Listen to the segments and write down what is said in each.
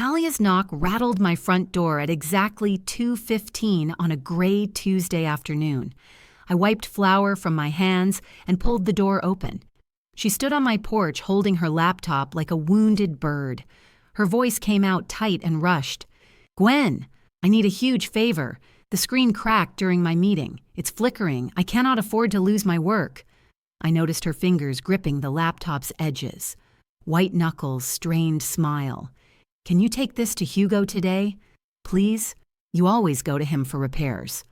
Talia's knock rattled my front door at exactly 2:15 on a gray Tuesday afternoon. I wiped flour from my hands and pulled the door open. She stood on my porch holding her laptop like a wounded bird. Her voice came out tight and rushed. "Gwen, I need a huge favor. The screen cracked during my meeting. It's flickering. I cannot afford to lose my work." I noticed her fingers gripping the laptop's edges. White knuckles, strained smile. "Can you take this to Hugo today? Please? You always go to him for repairs."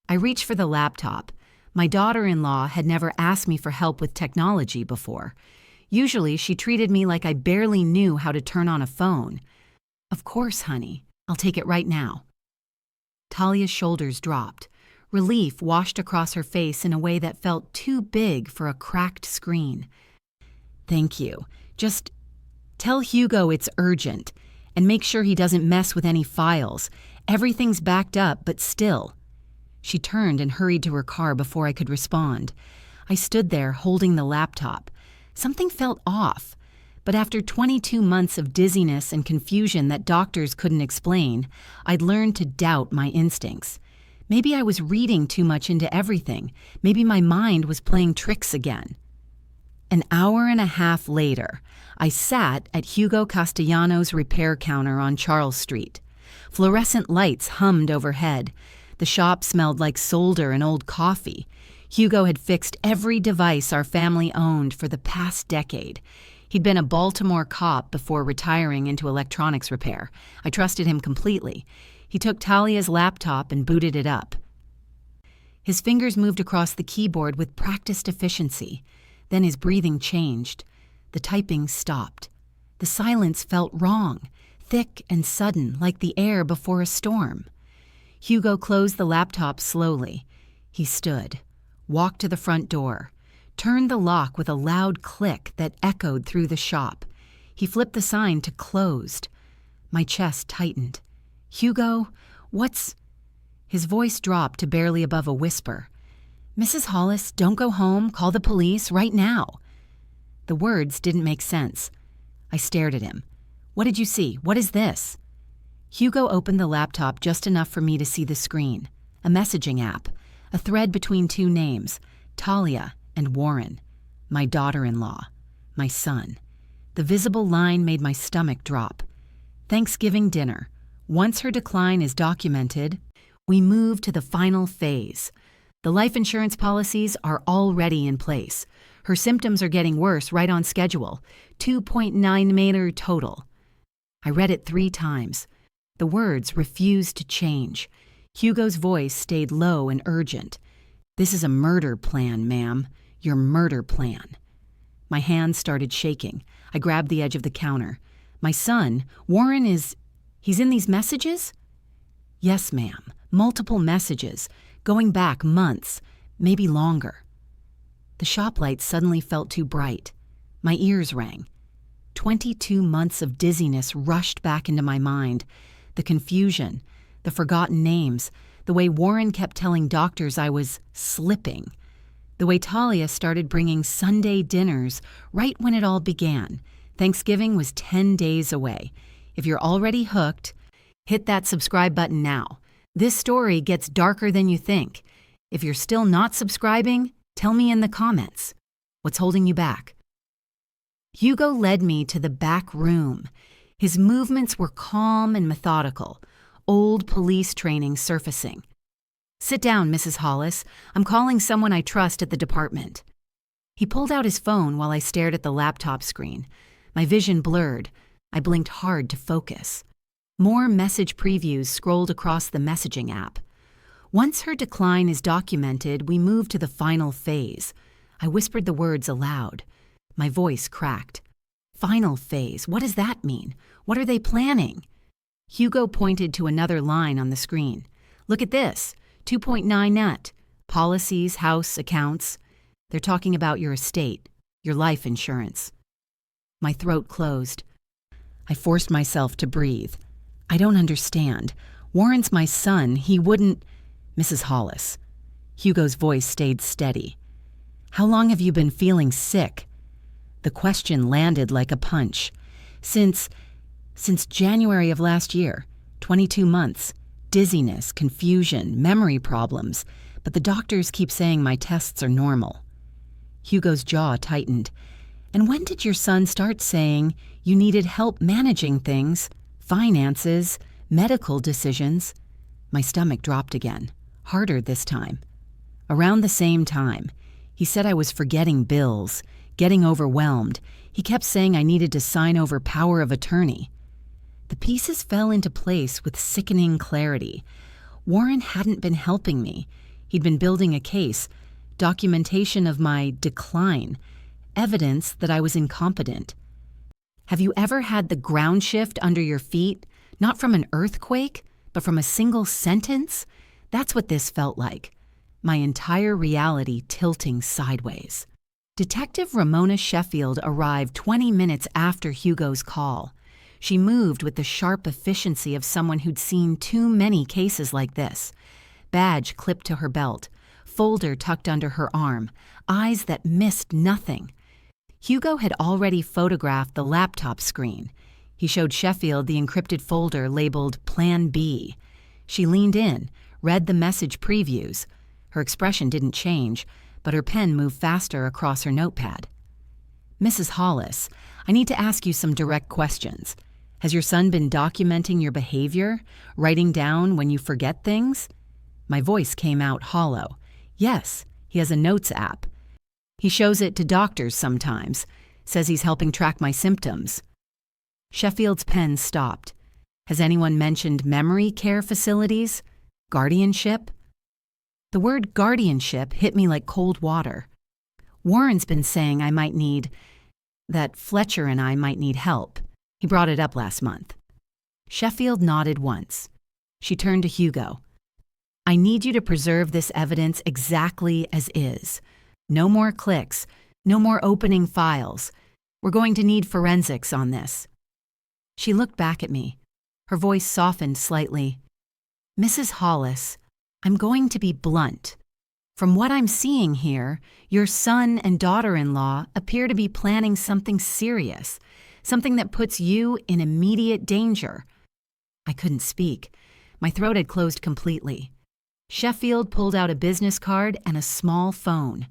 I reached for the laptop. My daughter-in-law had never asked me for help with technology before. Usually, she treated me like I barely knew how to turn on a phone. "Of course, honey. I'll take it right now." Talia's shoulders dropped. Relief washed across her face in a way that felt too big for a cracked screen. "Thank you. Just tell Hugo it's urgent, and make sure he doesn't mess with any files. Everything's backed up, but still." She turned and hurried to her car before I could respond. I stood there holding the laptop. Something felt off, but after 22 months of dizziness and confusion that doctors couldn't explain, I'd learned to doubt my instincts. Maybe I was reading too much into everything. Maybe my mind was playing tricks again. An hour and a half later, I sat at Hugo Castellano's repair counter on Charles Street. Fluorescent lights hummed overhead. The shop smelled like solder and old coffee. Hugo had fixed every device our family owned for the past decade. He'd been a Baltimore cop before retiring into electronics repair. I trusted him completely. He took Talia's laptop and booted it up. His fingers moved across the keyboard with practiced efficiency. Then his breathing changed. The typing stopped. The silence felt wrong, thick and sudden, like the air before a storm. Hugo closed the laptop slowly. He stood, walked to the front door, turned the lock with a loud click that echoed through the shop. He flipped the sign to closed. My chest tightened. "Hugo, what's—" His voice dropped to barely above a whisper. "Mrs. Hollis, don't go home. Call the police right now." The words didn't make sense. I stared at him. "What did you see? What is this?" Hugo opened the laptop just enough for me to see the screen. A messaging app. A thread between two names, Talia and Warren. My daughter-in-law. My son. The visible line made my stomach drop. Thanksgiving dinner. Once her decline is documented, we move to the final phase. The life insurance policies are already in place. Her symptoms are getting worse right on schedule. 2.9 Maynard total. I read it 3 times. The words refused to change. Hugo's voice stayed low and urgent. "This is a murder plan, ma'am. Your murder plan." My hands started shaking. I grabbed the edge of the counter. "My son, Warren he's in these messages?" "Yes, ma'am. Multiple messages. Going back months, maybe longer." The shop lights suddenly felt too bright. My ears rang. 22 months of dizziness rushed back into my mind. The confusion, the forgotten names, the way Warren kept telling doctors I was slipping, the way Talia started bringing Sunday dinners right when it all began. Thanksgiving was 10 days away. If you're already hooked, hit that subscribe button now. This story gets darker than you think. If you're still not subscribing, tell me in the comments. What's holding you back? Hugo led me to the back room. His movements were calm and methodical, old police training surfacing. "Sit down, Mrs. Hollis. I'm calling someone I trust at the department." He pulled out his phone while I stared at the laptop screen. My vision blurred. I blinked hard to focus. More message previews scrolled across the messaging app. "Once her decline is documented, we move to the final phase." I whispered the words aloud. My voice cracked. "Final phase, what does that mean? What are they planning?" Hugo pointed to another line on the screen. "Look at this, 2.9 net. Policies, house, accounts. They're talking about your estate, your life insurance." My throat closed. I forced myself to breathe. "I don't understand. Warren's my son. He wouldn't—" "Mrs. Hollis." Hugo's voice stayed steady. "How long have you been feeling sick?" The question landed like a punch. Since Since January of last year, 22 months, dizziness, confusion, memory problems, but the doctors keep saying my tests are normal. Hugo's jaw tightened. And when did your son start saying you needed help managing things, finances, medical decisions? My stomach dropped again, harder this time. Around the same time, he said I was forgetting bills, getting overwhelmed. He kept saying I needed to sign over power of attorney. The pieces fell into place with sickening clarity. Warren hadn't been helping me. He'd been building a case, documentation of my decline, evidence that I was incompetent. Have you ever had the ground shift under your feet, not from an earthquake, but from a single sentence? That's what this felt like. My entire reality tilting sideways. Detective Ramona Sheffield arrived 20 minutes after Hugo's call. She moved with the sharp efficiency of someone who'd seen too many cases like this. Badge clipped to her belt, folder tucked under her arm, eyes that missed nothing. Hugo had already photographed the laptop screen. He showed Sheffield the encrypted folder labeled Plan B. She leaned in, read the message previews. Her expression didn't change, but her pen moved faster across her notepad. Mrs. Hollis, I need to ask you some direct questions. Has your son been documenting your behavior, writing down when you forget things? My voice came out hollow. Yes, he has a notes app. He shows it to doctors sometimes, says he's helping track my symptoms. Sheffield's pen stopped. Has anyone mentioned memory care facilities? Guardianship? The word guardianship hit me like cold water. Warren's been saying that Fletcher and I might need help. He brought it up last month. Sheffield nodded once. She turned to Hugo. I need you to preserve this evidence exactly as is. No more clicks, no more opening files. We're going to need forensics on this. She looked back at me. Her voice softened slightly. Mrs. Hollis, I'm going to be blunt. From what I'm seeing here, your son and daughter-in-law appear to be planning something serious, something that puts you in immediate danger. I couldn't speak. My throat had closed completely. Sheffield pulled out a business card and a small phone.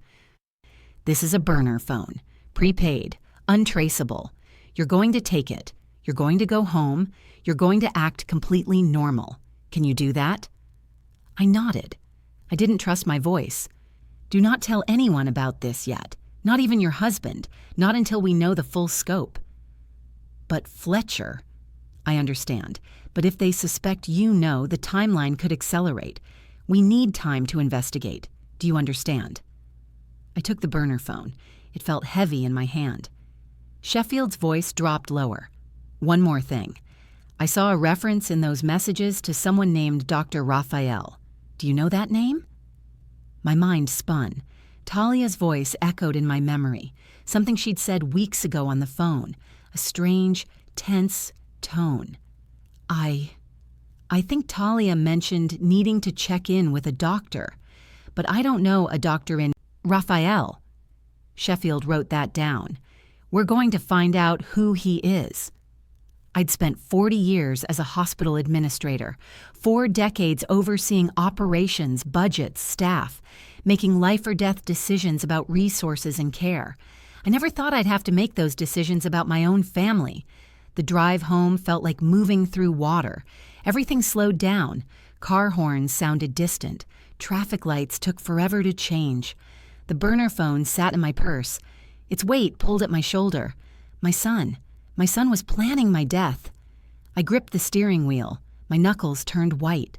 This is a burner phone, prepaid, untraceable. You're going to take it. You're going to go home. You're going to act completely normal. Can you do that? I nodded. I didn't trust my voice. Do not tell anyone about this yet, not even your husband, not until we know the full scope. But Fletcher, I understand, but if they suspect you know, the timeline could accelerate. We need time to investigate. Do you understand? I took the burner phone. It felt heavy in my hand. Sheffield's voice dropped lower. One more thing. I saw a reference in those messages to someone named Dr. Raphael. Do you know that name? My mind spun. Talia's voice echoed in my memory, something she'd said weeks ago on the phone, a strange, tense tone. I think Talia mentioned needing to check in with a doctor, but I don't know a doctor in Raphael. Sheffield wrote that down. We're going to find out who he is. I'd spent 40 years as a hospital administrator, 4 decades overseeing operations, budgets, staff, making life or death decisions about resources and care. I never thought I'd have to make those decisions about my own family. The drive home felt like moving through water. Everything slowed down. Car horns sounded distant. Traffic lights took forever to change. The burner phone sat in my purse. Its weight pulled at my shoulder. My son was planning my death. I gripped the steering wheel. My knuckles turned white.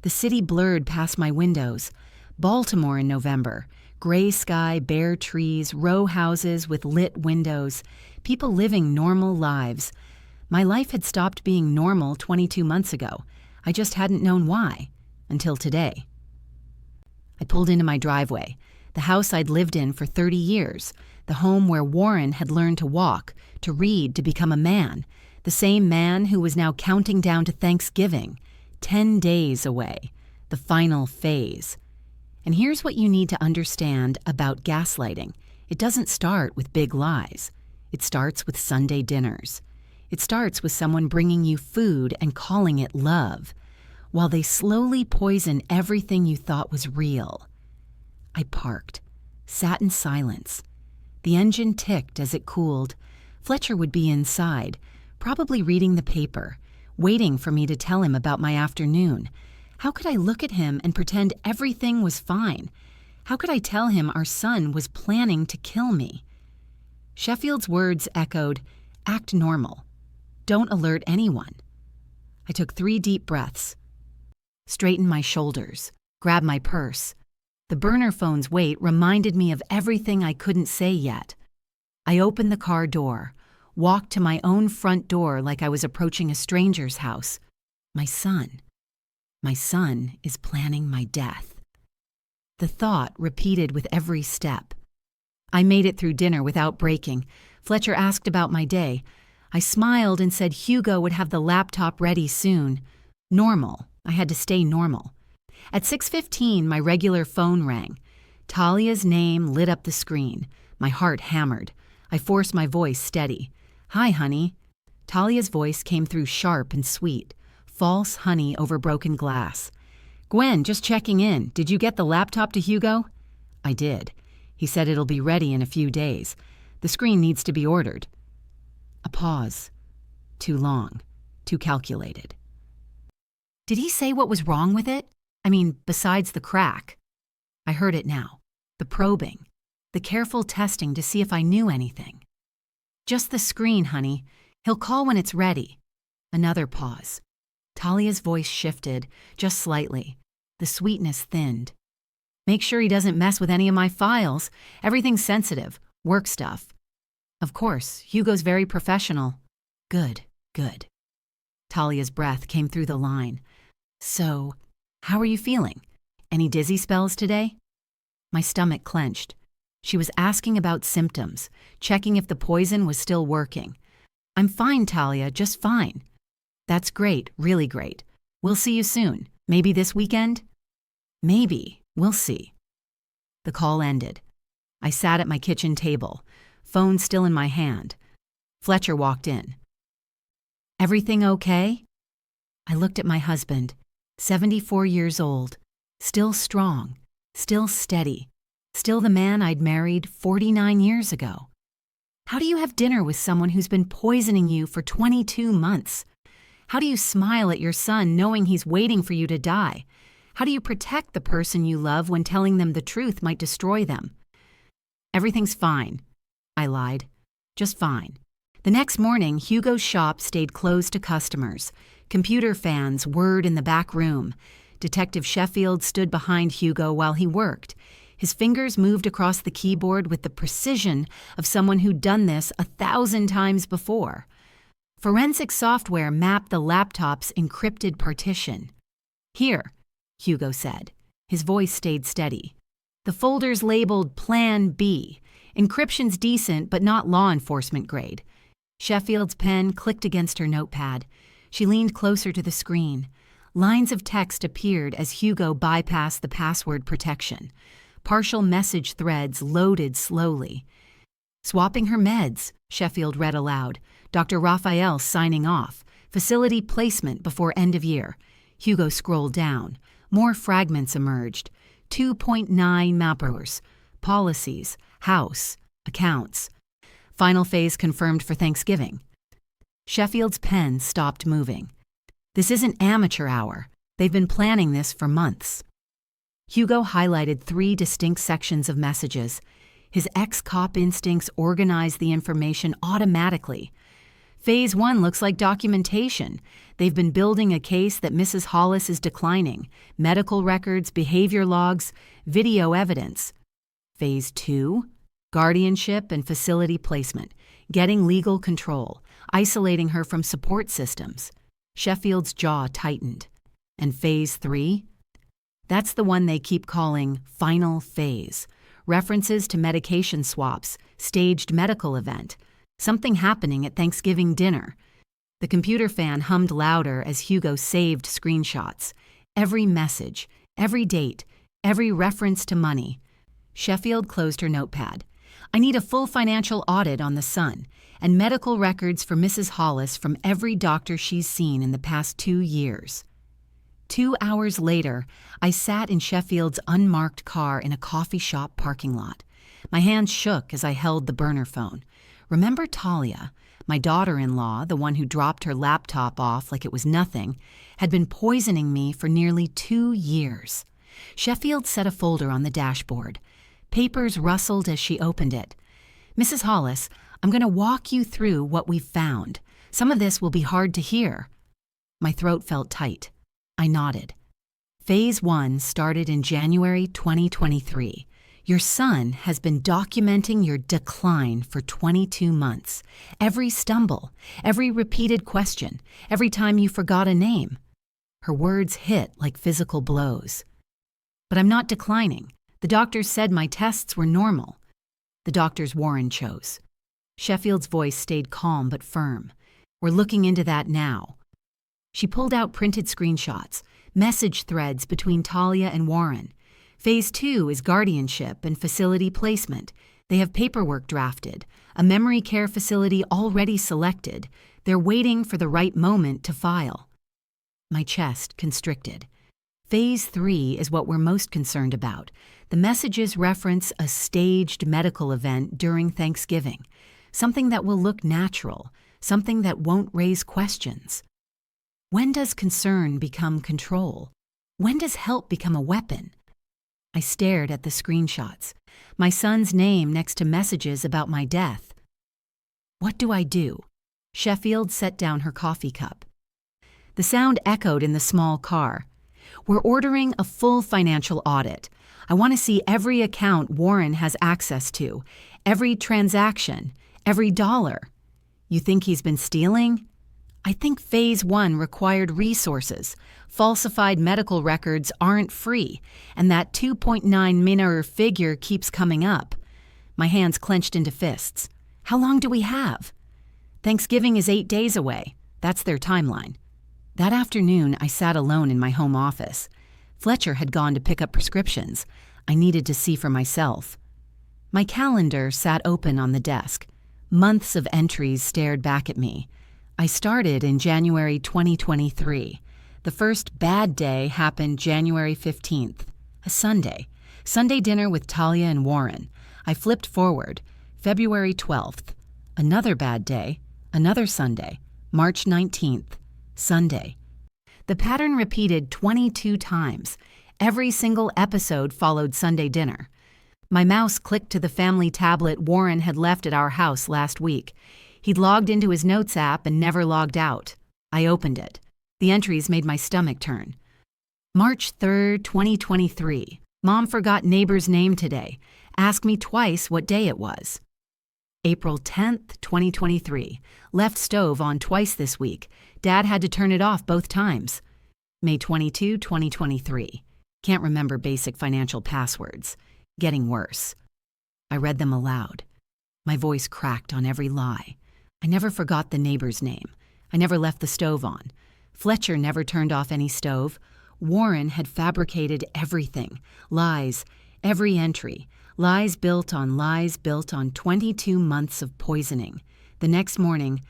The city blurred past my windows. Baltimore in November. Gray sky, bare trees, row houses with lit windows. People living normal lives. My life had stopped being normal 22 months ago. I just hadn't known why. Until today. I pulled into my driveway. The house I'd lived in for 30 years. The home where Warren had learned to walk, to read, to become a man. The same man who was now counting down to Thanksgiving. 10 days away. The final phase. And here's what you need to understand about gaslighting. It doesn't start with big lies. It starts with Sunday dinners. It starts with someone bringing you food and calling it love, while they slowly poison everything you thought was real. I parked, sat in silence. The engine ticked as it cooled. Fletcher would be inside, probably reading the paper, waiting for me to tell him about my afternoon. How could I look at him and pretend everything was fine? How could I tell him our son was planning to kill me? Sheffield's words echoed, "Act normal. Don't alert anyone." I took 3 deep breaths, straightened my shoulders, grabbed my purse. The burner phone's weight reminded me of everything I couldn't say yet. I opened the car door, walked to my own front door like I was approaching a stranger's house. My son is planning my death. The thought repeated with every step. I made it through dinner without breaking. Fletcher asked about my day. I smiled and said Hugo would have the laptop ready soon. Normal. I had to stay normal. At 6:15, my regular phone rang. Talia's name lit up the screen. My heart hammered. I forced my voice steady. "Hi, honey." Talia's voice came through sharp and sweet. False honey over broken glass. "Gwen, just checking in. Did you get the laptop to Hugo?" "I did. He said it'll be ready in a few days. The screen needs to be ordered." A pause. Too long. Too calculated. "Did he say what was wrong with it? I mean, besides the crack?" I heard it now. The probing. The careful testing to see if I knew anything. "Just the screen, honey. He'll call when it's ready." Another pause. Talia's voice shifted, just slightly. The sweetness thinned. "Make sure he doesn't mess with any of my files. Everything's sensitive. Work stuff." "Of course. Hugo's very professional." Good. Talia's breath came through the line. "So, how are you feeling? Any dizzy spells today?" My stomach clenched. She was asking about symptoms, checking if the poison was still working. "I'm fine, Talia, just fine." "That's great, really great. We'll see you soon. Maybe this weekend?" "Maybe. We'll see." The call ended. I sat at my kitchen table, phone still in my hand. Fletcher walked in. "Everything okay?" I looked at my husband, 74 years old, still strong, still steady, still the man I'd married 49 years ago. How do you have dinner with someone who's been poisoning you for 22 months? How do you smile at your son knowing he's waiting for you to die? How do you protect the person you love when telling them the truth might destroy them? "Everything's fine," I lied. "Just fine." The next morning, Hugo's shop stayed closed to customers. Computer fans whirred in the back room. Detective Sheffield stood behind Hugo while he worked. His fingers moved across the keyboard with the precision of someone who'd done this 1,000 times before. Forensic software mapped the laptop's encrypted partition. "Here," Hugo said. His voice stayed steady. "The folder's labeled Plan B. Encryption's decent, but not law enforcement grade." Sheffield's pen clicked against her notepad. She leaned closer to the screen. Lines of text appeared as Hugo bypassed the password protection. Partial message threads loaded slowly. "Swapping her meds," Sheffield read aloud. "Dr. Raphael signing off. Facility placement before end of year." Hugo scrolled down. More fragments emerged. 2.9 mappers. Policies. House. Accounts. Final phase confirmed for Thanksgiving. Sheffield's pen stopped moving. "This isn't amateur hour. They've been planning this for months." Hugo highlighted 3 distinct sections of messages. His ex-cop instincts organized the information automatically. Phase 1 looks like documentation. They've been building a case that Mrs. Hollis is declining. Medical records, behavior logs, video evidence. Phase 2, guardianship and facility placement. Getting legal control. Isolating her from support systems. Sheffield's jaw tightened. And Phase 3? That's the one they keep calling final phase. References to medication swaps, staged medical event, something happening at Thanksgiving dinner. The computer fan hummed louder as Hugo saved screenshots. Every message, every date, every reference to money. Sheffield closed her notepad. I need a full financial audit on the son and medical records for Mrs. Hollis from every doctor she's seen in the past 2 years. 2 hours later, I sat in Sheffield's unmarked car in a coffee shop parking lot. My hands shook as I held the burner phone. Remember Talia, my daughter-in-law, the one who dropped her laptop off like it was nothing, had been poisoning me for nearly 2 years. Sheffield set a folder on the dashboard. Papers rustled as she opened it. Mrs. Hollis, I'm going to walk you through what we've found. Some of this will be hard to hear. My throat felt tight. I nodded. Phase 1 started in January 2023. Your son has been documenting your decline for 22 months. Every stumble, every repeated question, every time you forgot a name. Her words hit like physical blows. But I'm not declining. The doctors said my tests were normal. The doctors Warren chose. Sheffield's voice stayed calm but firm. We're looking into that now. She pulled out printed screenshots, message threads between Talia and Warren. Phase 2 is guardianship and facility placement. They have paperwork drafted, a memory care facility already selected. They're waiting for the right moment to file. My chest constricted. Phase 3 is what we're most concerned about. The messages reference a staged medical event during Thanksgiving, something that will look natural, something that won't raise questions. When does concern become control? When does help become a weapon? I stared at the screenshots, my son's name next to messages about my death. What do I do? Sheffield set down her coffee cup. The sound echoed in the small car. We're ordering a full financial audit. I want to see every account Warren has access to, every transaction, every dollar. You think he's been stealing? I think Phase 1 required resources. Falsified medical records aren't free, and that 2.9 million figure keeps coming up. My hands clenched into fists. How long do we have? Thanksgiving is 8 days away. That's their timeline. That afternoon, I sat alone in my home office. Fletcher had gone to pick up prescriptions. I needed to see for myself. My calendar sat open on the desk. Months of entries stared back at me. I started in January 2023. The first bad day happened January 15th, a Sunday. Sunday dinner with Talia and Warren. I flipped forward. February 12th. Another bad day. Another Sunday. March 19th. Sunday. The pattern repeated 22 times. Every single episode followed Sunday dinner. My mouse clicked to the family tablet Warren had left at our house last week. He'd logged into his notes app and never logged out. I opened it. The entries made my stomach turn. March 3rd, 2023. Mom forgot neighbor's name today. Asked me twice what day it was. April 10th, 2023. Left stove on twice this week. Dad had to turn it off both times. May 22, 2023. Can't remember basic financial passwords. Getting worse. I read them aloud. My voice cracked on every lie. I never forgot the neighbor's name. I never left the stove on. Fletcher never turned off any stove. Warren had fabricated everything. Lies. Every entry. Lies built on 22 months of poisoning. The next morning,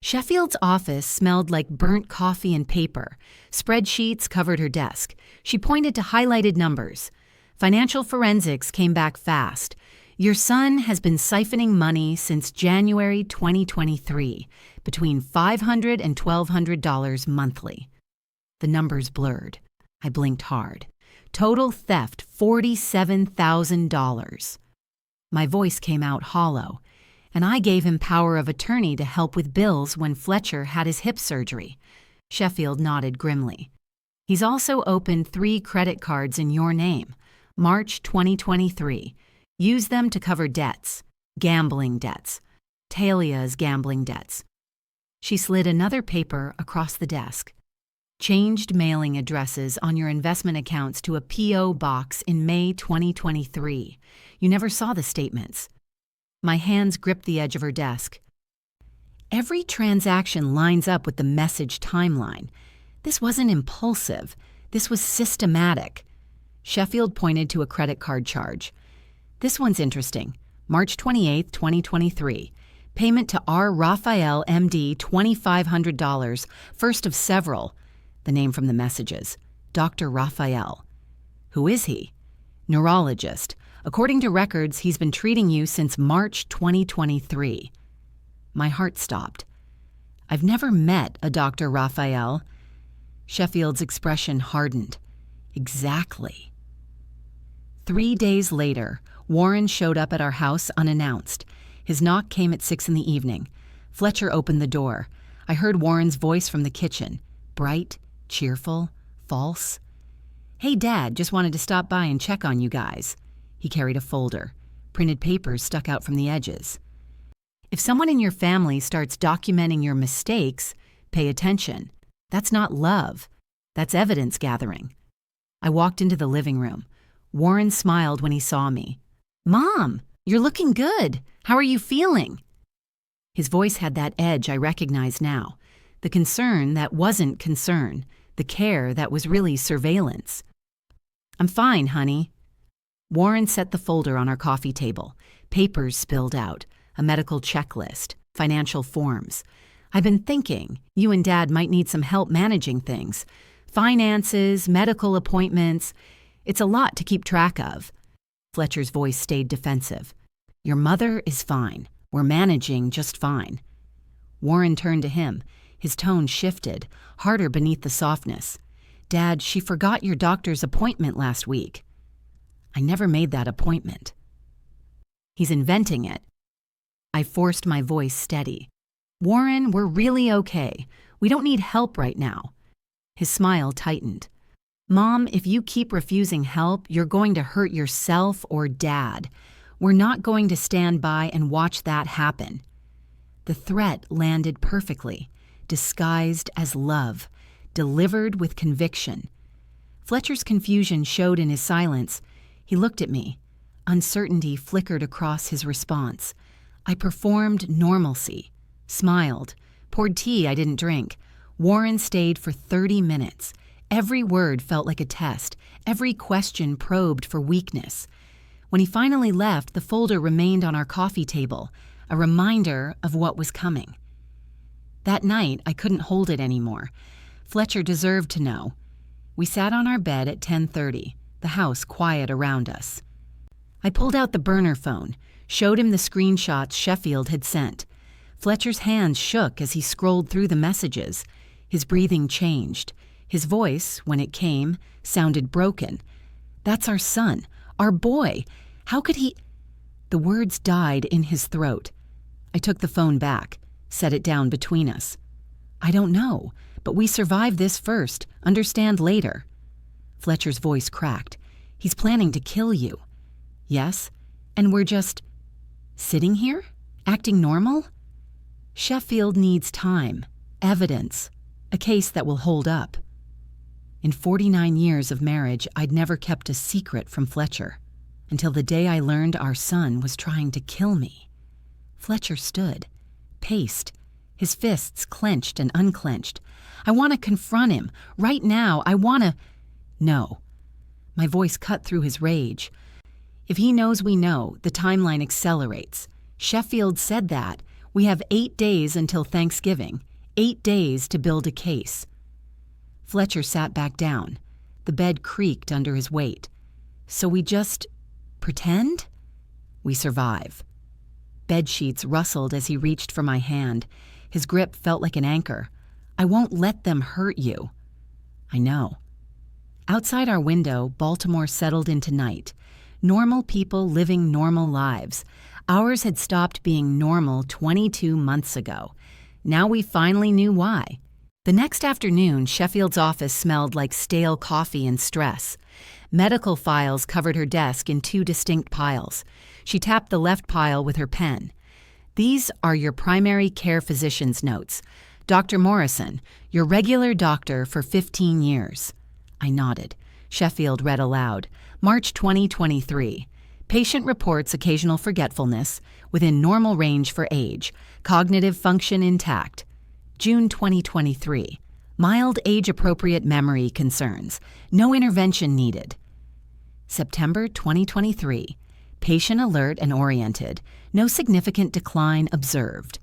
Sheffield's office smelled like burnt coffee and paper. Spreadsheets covered her desk. She pointed to highlighted numbers. Financial forensics came back fast. Your son has been siphoning money since January 2023, between $500 and $1,200 monthly. The numbers blurred. I blinked hard. Total theft, $47,000. My voice came out hollow, and I gave him power of attorney to help with bills when Fletcher had his hip surgery. Sheffield nodded grimly. He's also opened 3 credit cards in your name. March 2023. Use them to cover debts, gambling debts, Talia's gambling debts. She slid another paper across the desk. Changed mailing addresses on your investment accounts to a P.O. box in May 2023. You never saw the statements. My hands gripped the edge of her desk. Every transaction lines up with the message timeline. This wasn't impulsive. This was systematic. Sheffield pointed to a credit card charge. This one's interesting. March 28, 2023. Payment to R. Raphael, MD, $2,500, first of several. The name from the messages. Dr. Raphael. Who is he? Neurologist. According to records, he's been treating you since March 2023. My heart stopped. I've never met a Dr. Raphael. Sheffield's expression hardened. Exactly. 3 days later, Warren showed up at our house unannounced. His knock came at 6 in the evening. Fletcher opened the door. I heard Warren's voice from the kitchen. Bright, cheerful, false. "Hey, Dad, just wanted to stop by and check on you guys." He carried a folder. Printed papers stuck out from the edges. "If someone in your family starts documenting your mistakes, pay attention. That's not love. That's evidence gathering." I walked into the living room. Warren smiled when he saw me. "Mom, you're looking good. How are you feeling?" His voice had that edge I recognize now. The concern that wasn't concern. The care that was really surveillance. "I'm fine, honey." Warren set the folder on our coffee table. Papers spilled out. A medical checklist. Financial forms. "I've been thinking you and Dad might need some help managing things. Finances, medical appointments. It's a lot to keep track of." Fletcher's voice stayed defensive. "Your mother is fine. We're managing just fine." Warren turned to him. His tone shifted, harder beneath the softness. "Dad, she forgot your doctor's appointment last week." "I never made that appointment." "He's inventing it." I forced my voice steady. "Warren, we're really okay. We don't need help right now." His smile tightened. "Mom, if you keep refusing help, you're going to hurt yourself or Dad. We're not going to stand by and watch that happen." The threat landed perfectly, disguised as love, delivered with conviction. Fletcher's confusion showed in his silence. He looked at me. Uncertainty flickered across his response. I performed normalcy, smiled, poured tea I didn't drink. Warren stayed for 30 minutes. Every word felt like a test, every question probed for weakness. When he finally left, the folder remained on our coffee table, a reminder of what was coming. That night, I couldn't hold it anymore. Fletcher deserved to know. We sat on our bed at 10:30, the house quiet around us. I pulled out the burner phone, showed him the screenshots Sheffield had sent. Fletcher's hands shook as he scrolled through the messages. His breathing changed. His voice, when it came, sounded broken. "That's our son, our boy. How could he—" The words died in his throat. I took the phone back, set it down between us. "I don't know, but we survive this first, understand later." Fletcher's voice cracked. "He's planning to kill you." "Yes, and we're just sitting here, acting normal?" "Sheffield needs time, evidence, a case that will hold up." In 49 years of marriage, I'd never kept a secret from Fletcher, until the day I learned our son was trying to kill me. Fletcher stood, paced, his fists clenched and unclenched. "I want to confront him. Right now, I want to—" "No." My voice cut through his rage. "If he knows we know, the timeline accelerates. Sheffield said that. We have 8 days until Thanksgiving. 8 days to build a case." Fletcher sat back down. The bed creaked under his weight. "So we just pretend? We survive." Bed sheets rustled as he reached for my hand. His grip felt like an anchor. "I won't let them hurt you." "I know." Outside our window, Baltimore settled into night. Normal people living normal lives. Ours had stopped being normal 22 months ago. Now we finally knew why. The next afternoon, Sheffield's office smelled like stale coffee and stress. Medical files covered her desk in 2 distinct piles. She tapped the left pile with her pen. "These are your primary care physician's notes. Dr. Morrison, your regular doctor for 15 years. I nodded. Sheffield read aloud. March 2023. Patient reports occasional forgetfulness within normal range for age. Cognitive function intact. June 2023. Mild age-appropriate memory concerns. No intervention needed. September 2023. Patient alert and oriented. No significant decline observed.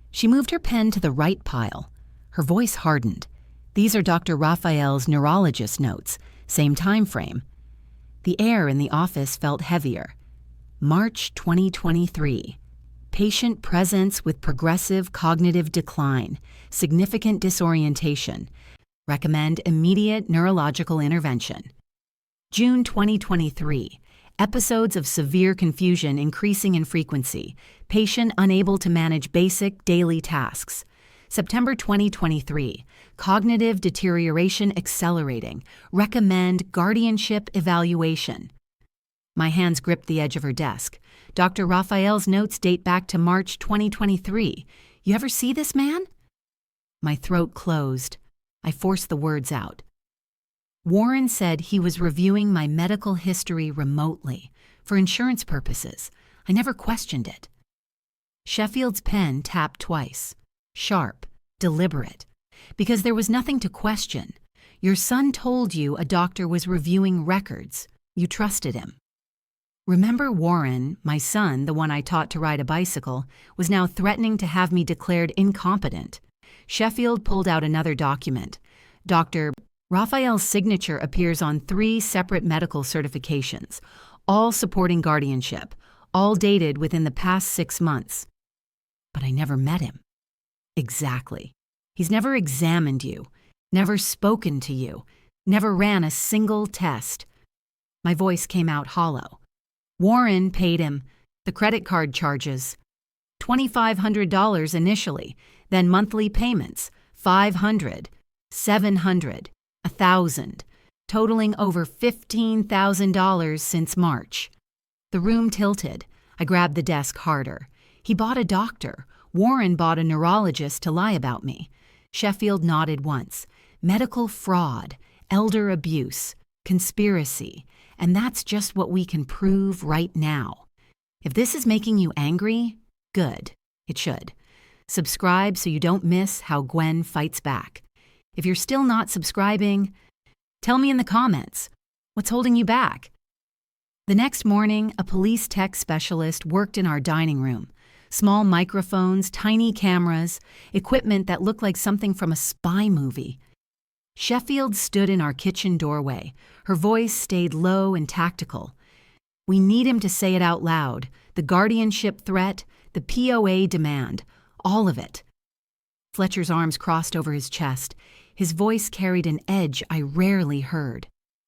She moved her pen to the right pile. Her voice hardened. These are Dr. Raphael's neurologist notes, same time frame. The air in the office felt heavier. March 2023. Patient presents with progressive cognitive decline, significant disorientation. Recommend immediate neurological intervention. June 2023. Episodes of severe confusion increasing in frequency. Patient unable to manage basic daily tasks. September 2023. Cognitive deterioration accelerating. Recommend guardianship evaluation. My hands gripped the edge of her desk. Dr. Raphael's notes date back to March 2023. You ever see this man? My throat closed. I forced the words out. Warren said he was reviewing my medical history remotely for insurance purposes. I never questioned it. Sheffield's pen tapped twice. Sharp, deliberate. Because there was nothing to question. Your son told you a doctor was reviewing records. You trusted him. Remember Warren, my son, the one I taught to ride a bicycle, was now threatening to have me declared incompetent. Sheffield pulled out another document. Dr. Raphael's signature appears on 3 separate medical certifications, all supporting guardianship, all dated within the past 6 months. But I never met him. Exactly. He's never examined you, never spoken to you, never ran a single test. My voice came out hollow. Warren paid him the credit card charges, $2,500 initially, then monthly payments, $500, $700, $1,000, totaling over $15,000 since March. The room tilted. I grabbed the desk harder. He bought a doctor. Warren bought a neurologist to lie about me. Sheffield nodded once. Medical fraud, elder abuse, conspiracy, and that's just what we can prove right now. If this is making you angry, good. It should. Subscribe so you don't miss how Gwen fights back. If you're still not subscribing, tell me in the comments. What's holding you back? The next morning, a police tech specialist worked in our dining room. Small microphones, tiny cameras, equipment that looked like something from a spy movie. Sheffield stood in our kitchen doorway. Her voice stayed low and tactical. We need him to say it out loud. The guardianship threat, the POA demand, all of it. Fletcher's arms crossed over his chest. His voice carried an edge I rarely heard.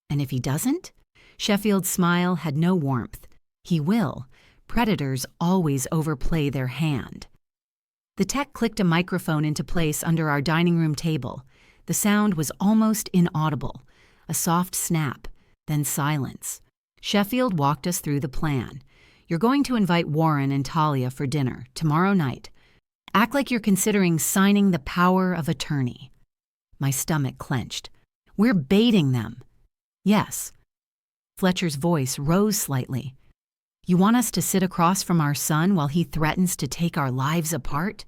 And if he doesn't? Sheffield's smile had no warmth. He will. Predators always overplay their hand. The tech clicked a microphone into place under our dining room table. The sound was almost inaudible. A soft snap, then silence. Sheffield walked us through the plan. You're going to invite Warren and Talia for dinner tomorrow night. Act like you're considering signing the power of attorney. My stomach clenched. We're baiting them. Yes. Fletcher's voice rose slightly. You want us to sit across from our son while he threatens to take our lives apart?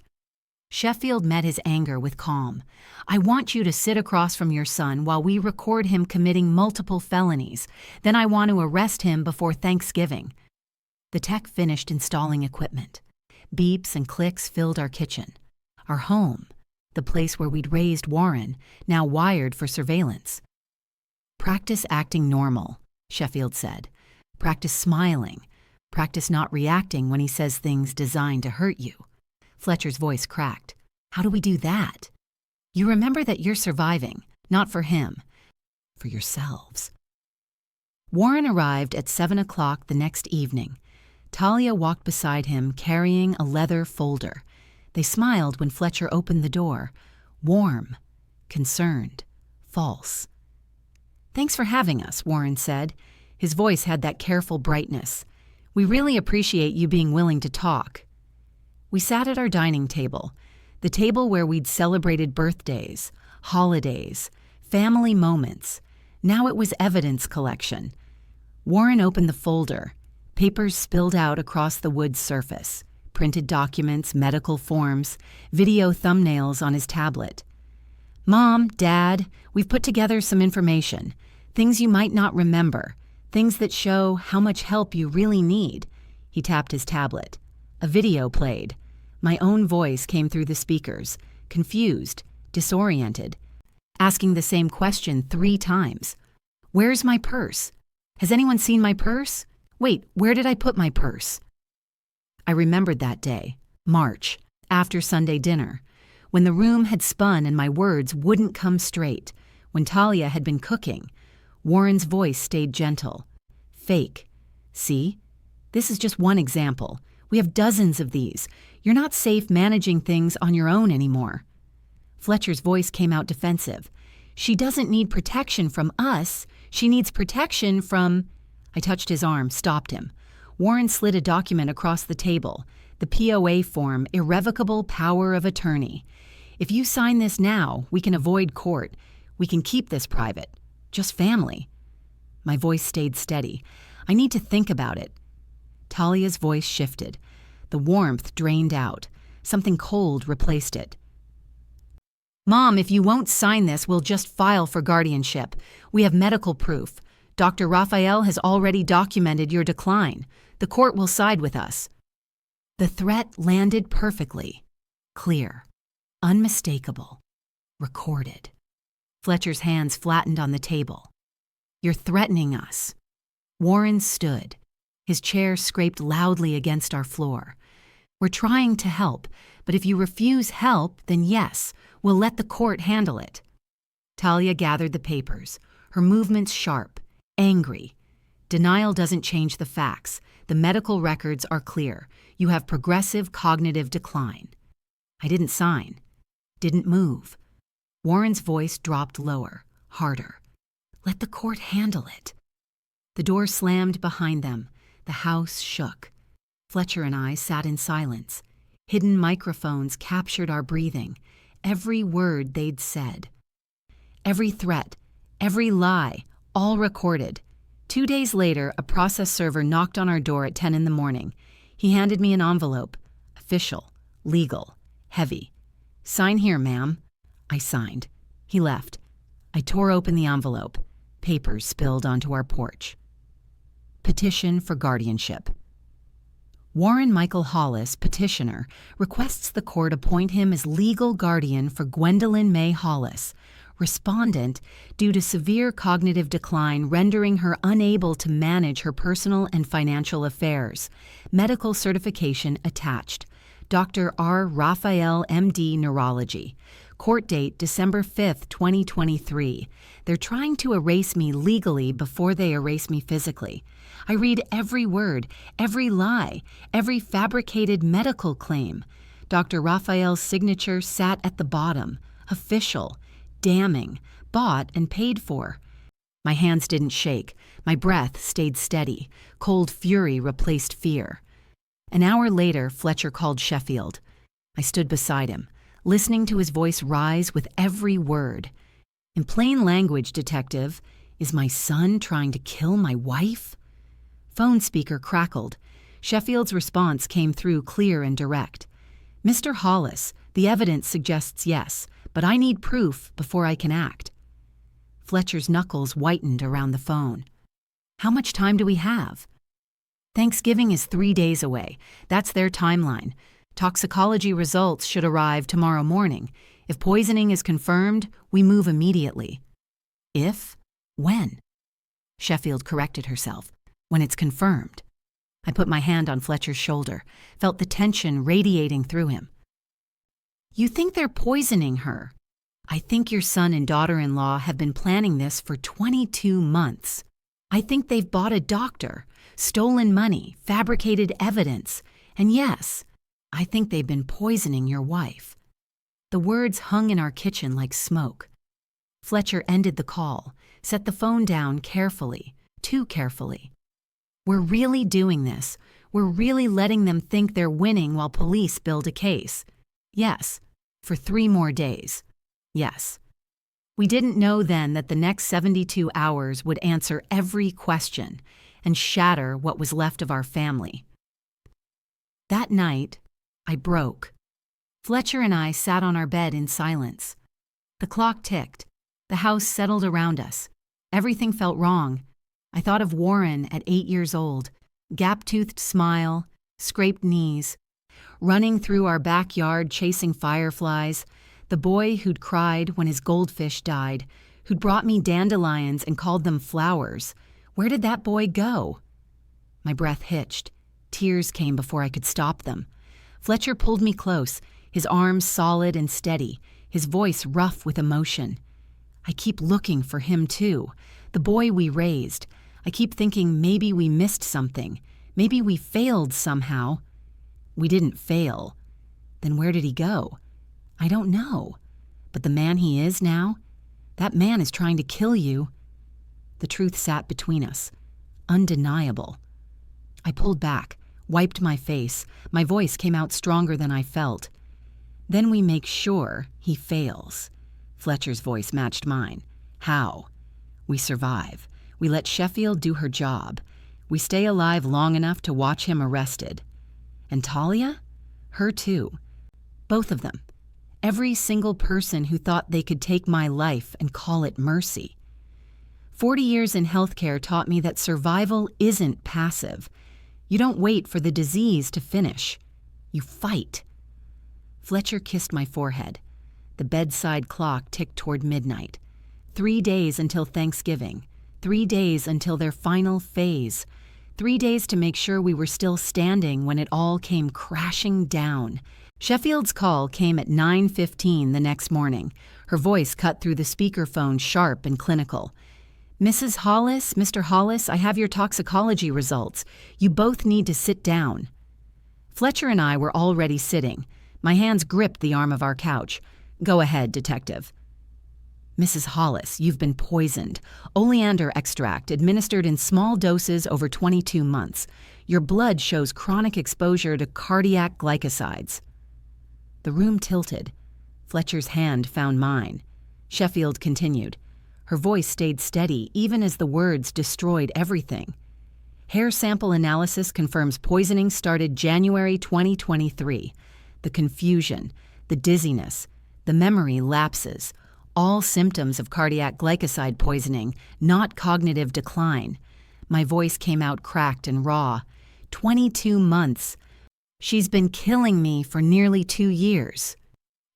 Sheffield met his anger with calm. I want you to sit across from your son while we record him committing multiple felonies. Then I want to arrest him before Thanksgiving. The tech finished installing equipment. Beeps and clicks filled our kitchen. Our home, the place where we'd raised Warren, now wired for surveillance. Practice acting normal, Sheffield said. Practice smiling. Practice not reacting when he says things designed to hurt you. Fletcher's voice cracked. How do we do that? You remember that you're surviving, not for him, for yourselves. Warren arrived at 7 o'clock the next evening. Talia walked beside him carrying a leather folder. They smiled when Fletcher opened the door. Warm, concerned, false. Thanks for having us, Warren said. His voice had that careful brightness. We really appreciate you being willing to talk. We sat at our dining table, the table where we'd celebrated birthdays, holidays, family moments. Now it was evidence collection. Warren opened the folder. Papers spilled out across the wood surface. Printed documents, medical forms, video thumbnails on his tablet. Mom, Dad, we've put together some information. Things you might not remember. Things that show how much help you really need. He tapped his tablet. A video played. My own voice came through the speakers, confused, disoriented, asking the same question 3 times. Where's my purse? Has anyone seen my purse? Wait, where did I put my purse? I remembered that day, March, after Sunday dinner, when the room had spun and my words wouldn't come straight, when Talia had been cooking. Warren's voice stayed gentle. Fake. See? This is just one example. We have dozens of these. You're not safe managing things on your own anymore. Fletcher's voice came out defensive. She doesn't need protection from us. She needs protection from... I touched his arm, stopped him. Warren slid a document across the table, the POA form, Irrevocable Power of Attorney. If you sign this now, we can avoid court. We can keep this private. Just family. My voice stayed steady. I need to think about it. Talia's voice shifted. The warmth drained out. Something cold replaced it. Mom, if you won't sign this, we'll just file for guardianship. We have medical proof. Dr. Raphael has already documented your decline. The court will side with us. The threat landed perfectly. Clear. Unmistakable. Recorded. Fletcher's hands flattened on the table. You're threatening us. Warren stood. His chair scraped loudly against our floor. We're trying to help, but if you refuse help, then yes, we'll let the court handle it. Talia gathered the papers, her movements sharp, angry. Denial doesn't change the facts. The medical records are clear. You have progressive cognitive decline. I didn't sign. Didn't move. Warren's voice dropped lower, harder. Let the court handle it. The door slammed behind them. The house shook. Fletcher and I sat in silence. Hidden microphones captured our breathing, every word they'd said. Every threat, every lie, all recorded. 2 days later, a process server knocked on our door at 10 in the morning. He handed me an envelope. Official, legal, heavy. Sign here, ma'am. I signed. He left. I tore open the envelope. Papers spilled onto our porch. Petition for guardianship. Warren Michael Hollis, petitioner, requests the court appoint him as legal guardian for Gwendolyn May Hollis, respondent, due to severe cognitive decline rendering her unable to manage her personal and financial affairs. Medical certification attached. Dr. R. Raphael, M.D., Neurology. Court date December 5th, 2023. They're trying to erase me legally before they erase me physically. I read every word, every lie, every fabricated medical claim. Dr. Raphael's signature sat at the bottom. Official. Damning. Bought and paid for. My hands didn't shake. My breath stayed steady. Cold fury replaced fear. An hour later, Fletcher called Sheffield. I stood beside him, listening to his voice rise with every word. In plain language, detective, is my son trying to kill my wife? Phone speaker crackled. Sheffield's response came through clear and direct. Mr. Hollis, the evidence suggests yes, but I need proof before I can act. Fletcher's knuckles whitened around the phone. How much time do we have? Thanksgiving is 3 days away. That's their timeline. Toxicology results should arrive tomorrow morning. If poisoning is confirmed, we move immediately. If? When? Sheffield corrected herself. When it's confirmed. I put my hand on Fletcher's shoulder, felt the tension radiating through him. You think they're poisoning her? I think your son and daughter-in-law have been planning this for 22 months. I think they've bought a doctor, stolen money, fabricated evidence, and yes, I think they've been poisoning your wife. The words hung in our kitchen like smoke. Fletcher ended the call, set the phone down carefully, too carefully. We're really doing this. We're really letting them think they're winning while police build a case. Yes, for 3 more days. Yes. We didn't know then that the next 72 hours would answer every question and shatter what was left of our family. That night, I broke. Fletcher and I sat on our bed in silence. The clock ticked. The house settled around us. Everything felt wrong. I thought of Warren at 8 years old, gap-toothed smile, scraped knees, running through our backyard chasing fireflies, the boy who'd cried when his goldfish died, who'd brought me dandelions and called them flowers. Where did that boy go? My breath hitched. Tears came before I could stop them. Fletcher pulled me close, his arms solid and steady, his voice rough with emotion. I keep looking for him too, the boy we raised. I keep thinking maybe we missed something. Maybe we failed somehow. We didn't fail. Then where did he go? I don't know. But the man he is now, that man is trying to kill you. The truth sat between us, undeniable. I pulled back, wiped my face. My voice came out stronger than I felt. Then we make sure he fails. Fletcher's voice matched mine. How? We survive. We let Sheffield do her job. We stay alive long enough to watch him arrested. And Talia? Her too. Both of them. Every single person who thought they could take my life and call it mercy. 40 years in healthcare taught me that survival isn't passive. You don't wait for the disease to finish. You fight. Fletcher kissed my forehead. The bedside clock ticked toward midnight. 3 days until Thanksgiving. 3 days until their final phase. 3 days to make sure we were still standing when it all came crashing down. Sheffield's call came at 9:15 the next morning. Her voice cut through the speakerphone sharp and clinical. "Mrs. Hollis, Mr. Hollis, I have your toxicology results. You both need to sit down." Fletcher and I were already sitting. My hands gripped the arm of our couch. "Go ahead, detective." "Mrs. Hollis, you've been poisoned. Oleander extract administered in small doses over 22 months. Your blood shows chronic exposure to cardiac glycosides." The room tilted. Fletcher's hand found mine. Sheffield continued. Her voice stayed steady even as the words destroyed everything. "Hair sample analysis confirms poisoning started January 2023. The confusion, the dizziness, the memory lapses, all symptoms of cardiac glycoside poisoning, not cognitive decline." My voice came out cracked and raw. 22 months. She's been killing me for nearly 2 years.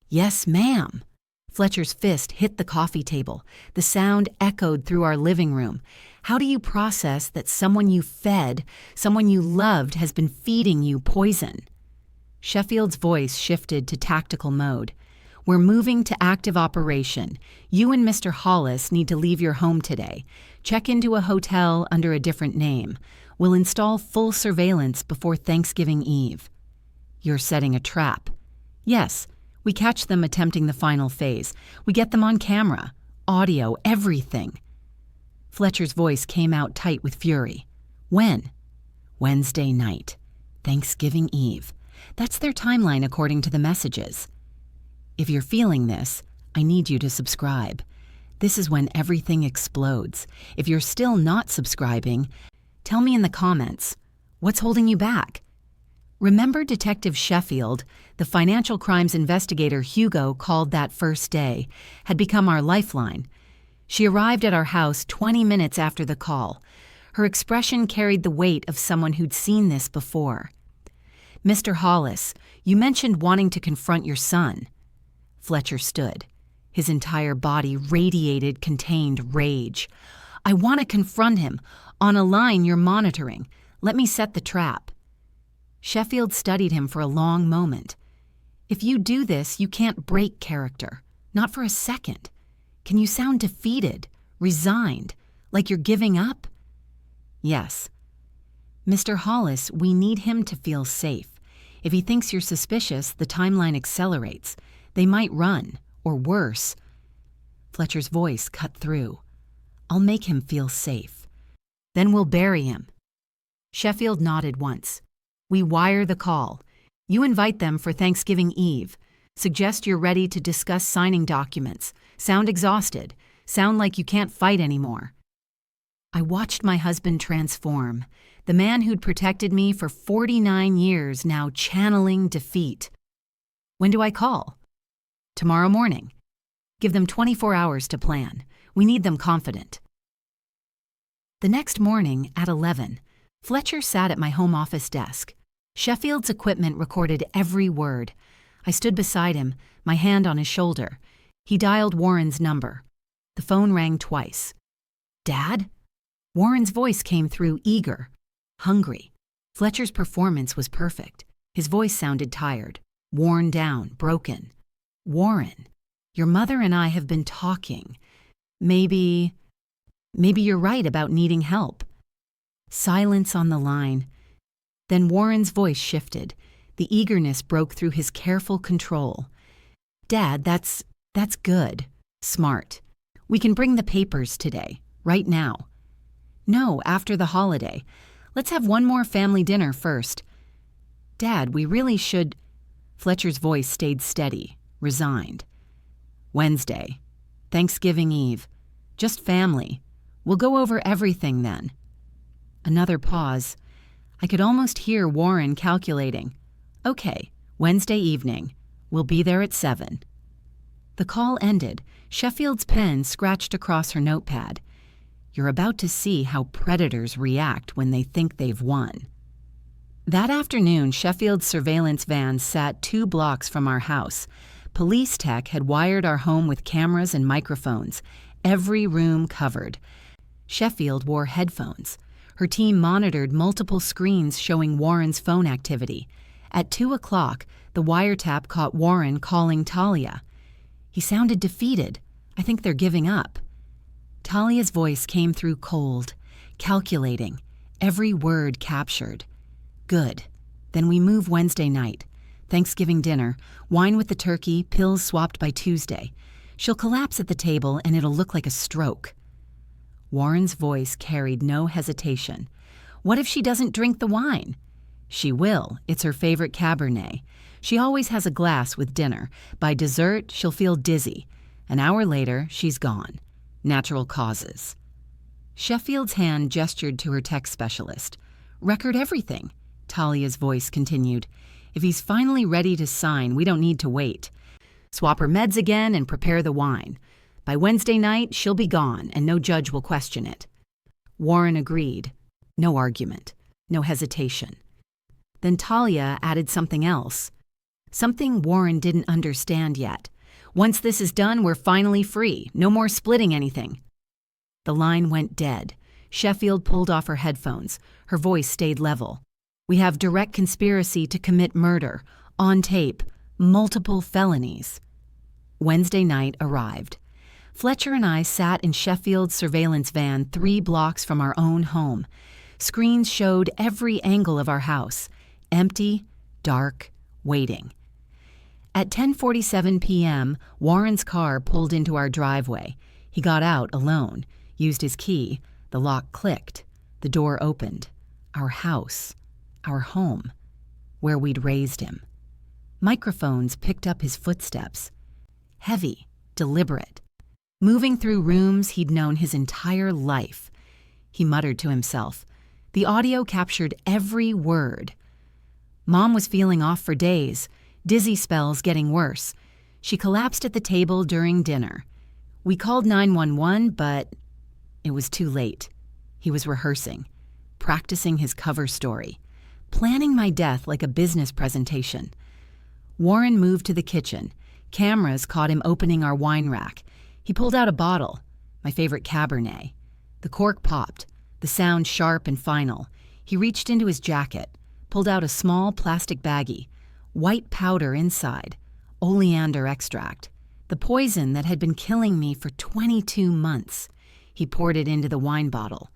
"Yes, ma'am." Fletcher's fist hit the coffee table. The sound echoed through our living room. How do you process that someone you fed, someone you loved, has been feeding you poison? Sheffield's voice shifted to tactical mode. "We're moving to active operation. You and Mr. Hollis need to leave your home today. Check into a hotel under a different name. We'll install full surveillance before Thanksgiving Eve." "You're setting a trap." "Yes. We catch them attempting the final phase. We get them on camera, audio, everything." Fletcher's voice came out tight with fury. "When?" "Wednesday night. Thanksgiving Eve. That's their timeline according to the messages. If you're feeling this, I need you to subscribe. This is when everything explodes. If you're still not subscribing, tell me in the comments. What's holding you back? Remember Detective Sheffield, the financial crimes investigator Hugo called that first day, had become our lifeline. She arrived at our house 20 minutes after the call. Her expression carried the weight of someone who'd seen this before. "Mr. Hollis, you mentioned wanting to confront your son." Fletcher stood. His entire body radiated contained rage. "I want to confront him. On a line you're monitoring. Let me set the trap." Sheffield studied him for a long moment. "If you do this, you can't break character. Not for a second. Can you sound defeated, resigned, like you're giving up?" "Yes." "Mr. Hollis, we need him to feel safe. If he thinks you're suspicious, the timeline accelerates. They might run, or worse." Fletcher's voice cut through. "I'll make him feel safe. Then we'll bury him." Sheffield nodded once. "We wire the call. You invite them for Thanksgiving Eve. Suggest you're ready to discuss signing documents. Sound exhausted. Sound like you can't fight anymore." I watched my husband transform. The man who'd protected me for 49 years now channeling defeat. "When do I call?" "Tomorrow morning. Give them 24 hours to plan. We need them confident." The next morning, at 11, Fletcher sat at my home office desk. Sheffield's equipment recorded every word. I stood beside him, my hand on his shoulder. He dialed Warren's number. The phone rang twice. "Dad?" Warren's voice came through eager, hungry. Fletcher's performance was perfect. His voice sounded tired, worn down, broken. "Warren, your mother and I have been talking. Maybe you're right about needing help." Silence on the line. Then Warren's voice shifted. The eagerness broke through his careful control. "Dad, that's good. Smart. We can bring the papers today, right now." "No, after the holiday. Let's have one more family dinner first." "Dad, we really should—" Fletcher's voice stayed steady, resigned. "Wednesday. Thanksgiving Eve. Just family. We'll go over everything then." Another pause. I could almost hear Warren calculating. "Okay, Wednesday evening. We'll be there at 7. The call ended. Sheffield's pen scratched across her notepad. "You're about to see how predators react when they think they've won." That afternoon, Sheffield's surveillance van sat 2 blocks from our house. Police tech had wired our home with cameras and microphones, every room covered. Sheffield wore headphones. Her team monitored multiple screens showing Warren's phone activity. At 2 o'clock, the wiretap caught Warren calling Talia. He sounded defeated. "I think they're giving up." Talia's voice came through cold, calculating, every word captured. "Good. Then we move Wednesday night. Thanksgiving dinner, wine with the turkey, pills swapped by Tuesday. She'll collapse at the table and it'll look like a stroke." Warren's voice carried no hesitation. "What if she doesn't drink the wine?" "She will. It's her favorite Cabernet. She always has a glass with dinner. By dessert, she'll feel dizzy. An hour later, she's gone. Natural causes." Sheffield's hand gestured to her tech specialist. "Record everything," Talia's voice continued. "If he's finally ready to sign, we don't need to wait. Swap her meds again and prepare the wine. By Wednesday night, she'll be gone, and no judge will question it." Warren agreed. No argument. No hesitation. Then Talia added something else. Something Warren didn't understand yet. "Once this is done, we're finally free. No more splitting anything." The line went dead. Sheffield pulled off her headphones. Her voice stayed level. "We have direct conspiracy to commit murder. On tape. Multiple felonies." Wednesday night arrived. Fletcher and I sat in Sheffield's surveillance van 3 blocks from our own home. Screens showed every angle of our house. Empty, dark, waiting. At 10:47 p.m., Warren's car pulled into our driveway. He got out alone, used his key. The lock clicked. The door opened. Our house. Our home. Where we'd raised him. Microphones picked up his footsteps. Heavy, deliberate. Moving through rooms he'd known his entire life. He muttered to himself. The audio captured every word. Mom was feeling off for days, dizzy spells getting worse. She collapsed at the table during dinner. We called 911, but it was too late. He was rehearsing, practicing his cover story, planning my death like a business presentation. Warren moved to the kitchen. Cameras caught him opening our wine rack. He pulled out a bottle, my favorite Cabernet. The cork popped, the sound sharp and final. He reached into his jacket, pulled out a small plastic baggie, white powder inside, oleander extract, the poison that had been killing me for 22 months. He poured it into the wine bottle.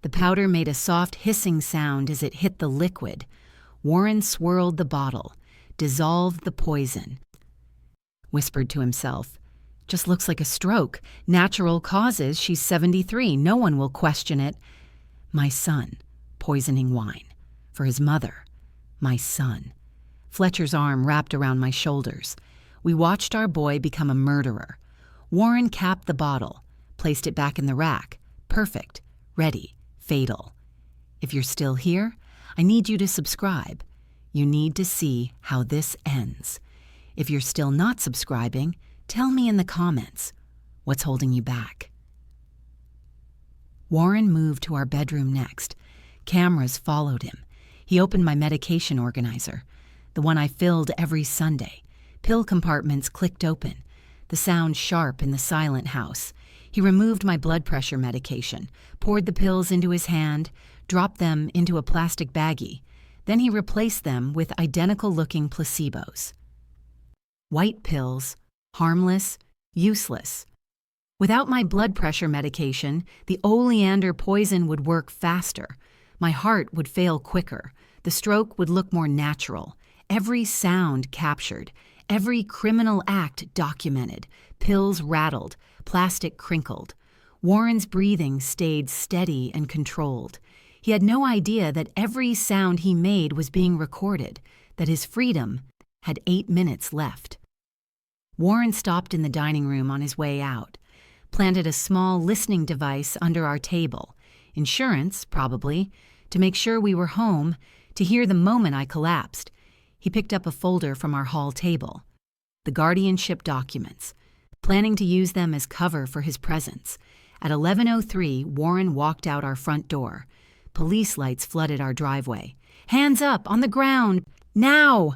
The powder made a soft hissing sound as it hit the liquid. Warren swirled the bottle, dissolved the poison. Whispered to himself, "Just looks like a stroke. Natural causes. She's 73. No one will question it." My son, poisoning wine. For his mother. My son. Fletcher's arm wrapped around my shoulders. We watched our boy become a murderer. Warren capped the bottle, placed it back in the rack. Perfect. Ready. Fatal. If you're still here, I need you to subscribe. You need to see how this ends. If you're still not subscribing, tell me in the comments what's holding you back. Warren moved to our bedroom next. Cameras followed him. He opened my medication organizer, the one I filled every Sunday. Pill compartments clicked open, the sound sharp in the silent house. He removed my blood pressure medication, poured the pills into his hand, dropped them into a plastic baggie. Then he replaced them with identical-looking placebos. White pills, harmless, useless. Without my blood pressure medication, the oleander poison would work faster. My heart would fail quicker. The stroke would look more natural. Every sound captured. Every criminal act documented. Pills rattled. Plastic crinkled. Warren's breathing stayed steady and controlled. He had no idea that every sound he made was being recorded, that his freedom had 8 minutes left. Warren stopped in the dining room on his way out, planted a small listening device under our table. Insurance, probably, to make sure we were home, to hear the moment I collapsed. He picked up a folder from our hall table. The guardianship documents, planning to use them as cover for his presence. At 11:03, Warren walked out our front door. Police lights flooded our driveway. "Hands up, on the ground, now!"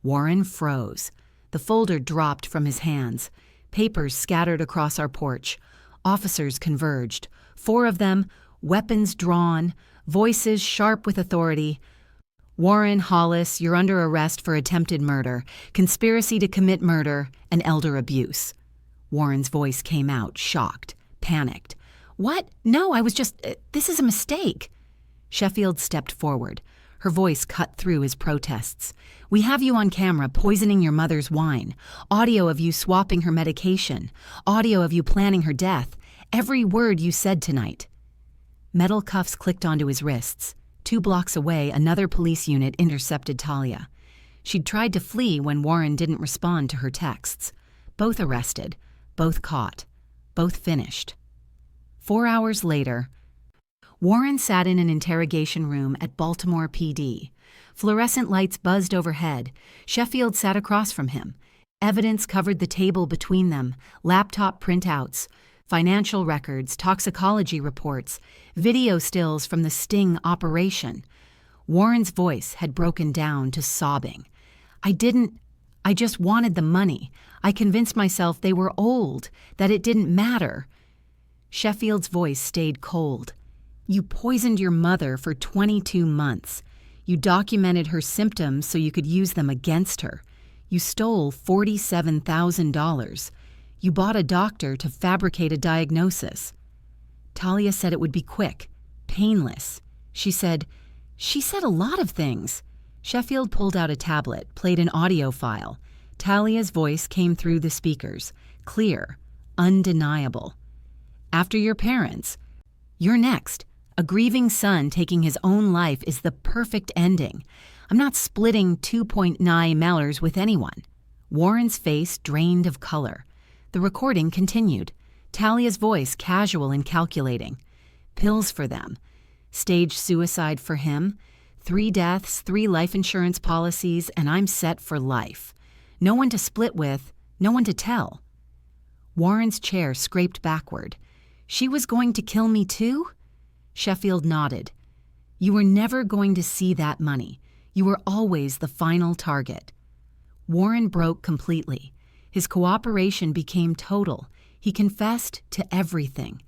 Warren froze. The folder dropped from his hands. Papers scattered across our porch. Officers converged. 4 of them, weapons drawn, voices sharp with authority. "Warren Hollis, you're under arrest for attempted murder, conspiracy to commit murder, and elder abuse." Warren's voice came out, shocked, panicked. "What? No, this is a mistake." Sheffield stepped forward. Her voice cut through his protests. "We have you on camera poisoning your mother's wine. Audio of you swapping her medication. Audio of you planning her death. Every word you said tonight." Metal cuffs clicked onto his wrists. 2 blocks away, another police unit intercepted Talia. She'd tried to flee when Warren didn't respond to her texts. Both arrested, both caught, both finished. 4 hours later, Warren sat in an interrogation room at Baltimore PD. Fluorescent lights buzzed overhead. Sheffield sat across from him. Evidence covered the table between them, laptop printouts, financial records, toxicology reports, video stills from the sting operation. Warren's voice had broken down to sobbing. I just wanted the money. I convinced myself they were old, that it didn't matter." Sheffield's voice stayed cold. "You poisoned your mother for 22 months. You documented her symptoms so you could use them against her. You stole $47,000. You bought a doctor to fabricate a diagnosis." Talia said it would be quick, painless. She said a lot of things. Sheffield pulled out a tablet, played an audio file. Talia's voice came through the speakers, clear, undeniable. "After your parents, you're next. A grieving son taking his own life is the perfect ending. I'm not splitting 2.9 malers with anyone." Warren's face drained of color. The recording continued. Talia's voice casual and calculating. "Pills for them. Staged suicide for him. 3 deaths, 3 life insurance policies, and I'm set for life. No one to split with, no one to tell." Warren's chair scraped backward. "She was going to kill me too?" Sheffield nodded. "You were never going to see that money. You were always the final target." Warren broke completely. His cooperation became total. He confessed to everything.